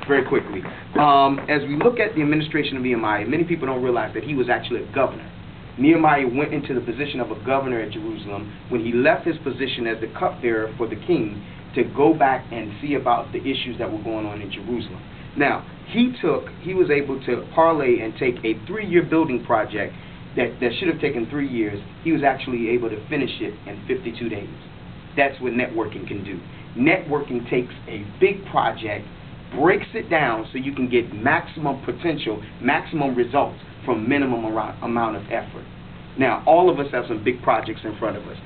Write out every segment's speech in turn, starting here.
very quickly. As we look at the administration of Nehemiah, many people don't realize that he was actually a governor. Nehemiah went into the position of a governor at Jerusalem when he left his position as the cupbearer for the king to go back and see about the issues that were going on in Jerusalem. Now, he was able to parlay and take a 3-year building project that should have taken 3 years. He was actually able to finish it in 52 days. That's what networking can do. Networking takes a big project, breaks it down so you can get maximum potential, maximum results from minimum amount of effort. Now, all of us have some big projects in front of us.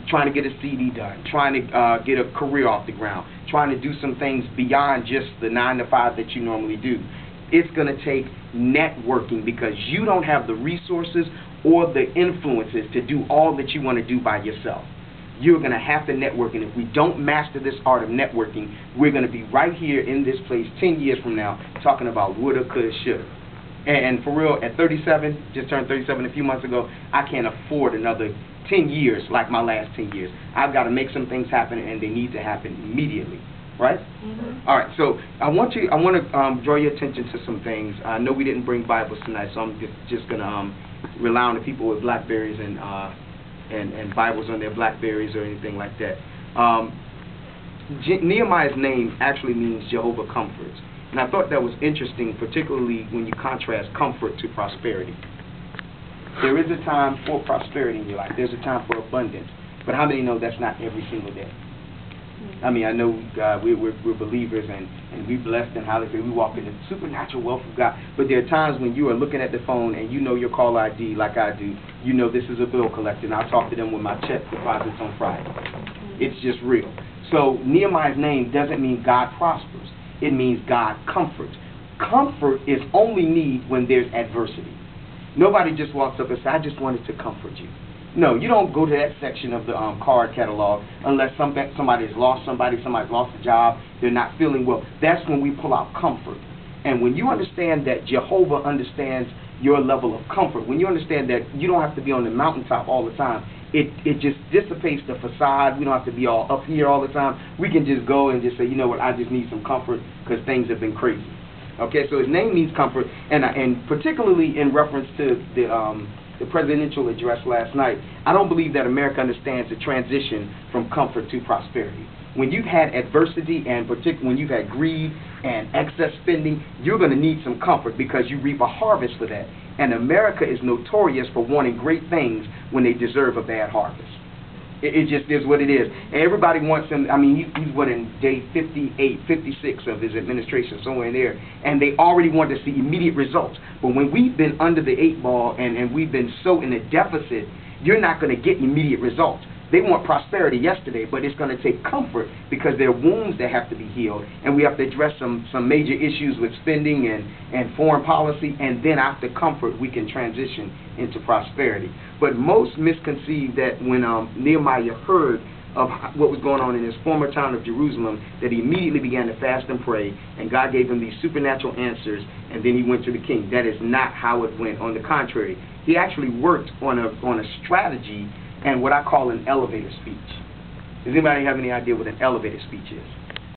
Trying to get a CD done, trying to get a career off the ground, trying to do some things beyond just the 9 to 5 that you normally do. It's going to take networking because you don't have the resources or the influences to do all that you want to do by yourself. You're going to have to network, and if we don't master this art of networking, we're going to be right here in this place 10 years from now talking about woulda, coulda, shoulda. And for real, at 37, just turned 37 a few months ago, I can't afford another 10 years like my last 10 years. I've got to make some things happen, and they need to happen immediately, right? Mm-hmm. All right, so I want to draw your attention to some things. I know we didn't bring Bibles tonight, so I'm just going to rely on the people with Blackberries and Bibles on their Blackberries or anything like that. Nehemiah's name actually means Jehovah comforts. And I thought that was interesting, particularly when you contrast comfort to prosperity. There is a time for prosperity in your life. There's a time for abundance. But how many know that's not every single day? I mean, I know we're believers and we're blessed and highly favored. We walk in the supernatural wealth of God. But there are times when you are looking at the phone and you know your call ID like I do. You know this is a bill collector, and I'll talk to them with my check deposits on Friday. It's just real. So Nehemiah's name doesn't mean God prospers. It means God comforts. Comfort is only need when there's adversity. Nobody just walks up and says, I just wanted to comfort you. No, you don't go to that section of the card catalog unless somebody's lost somebody's lost a job, they're not feeling well. That's when we pull out comfort. And when you understand that Jehovah understands your level of comfort, when you understand that you don't have to be on the mountaintop all the time, it just dissipates the facade. We don't have to be all up here all the time. We can just go and just say, you know what, I just need some comfort because things have been crazy. Okay, so his name means comfort, and particularly in reference to the presidential address last night, I don't believe that America understands the transition from comfort to prosperity. When you've had adversity and particularly when you've had greed and excess spending, you're going to need some comfort because you reap a harvest for that. And America is notorious for wanting great things when they deserve a bad harvest. It just is what it is. And everybody wants him. I mean, he's what, in day 58, 56 of his administration, somewhere in there, and they already want to see immediate results. But when we've been under the 8 ball and we've been so in a deficit, you're not going to get immediate results. They want prosperity yesterday, but it's going to take comfort because there are wounds that have to be healed, and we have to address some major issues with spending and foreign policy, and then after comfort, we can transition into prosperity. But most misconceive that when Nehemiah heard of what was going on in his former town of Jerusalem, that he immediately began to fast and pray, and God gave him these supernatural answers, and then he went to the king. That is not how it went. On the contrary, he actually worked on a strategy and what I call an elevator speech. Does anybody have any idea what an elevator speech is?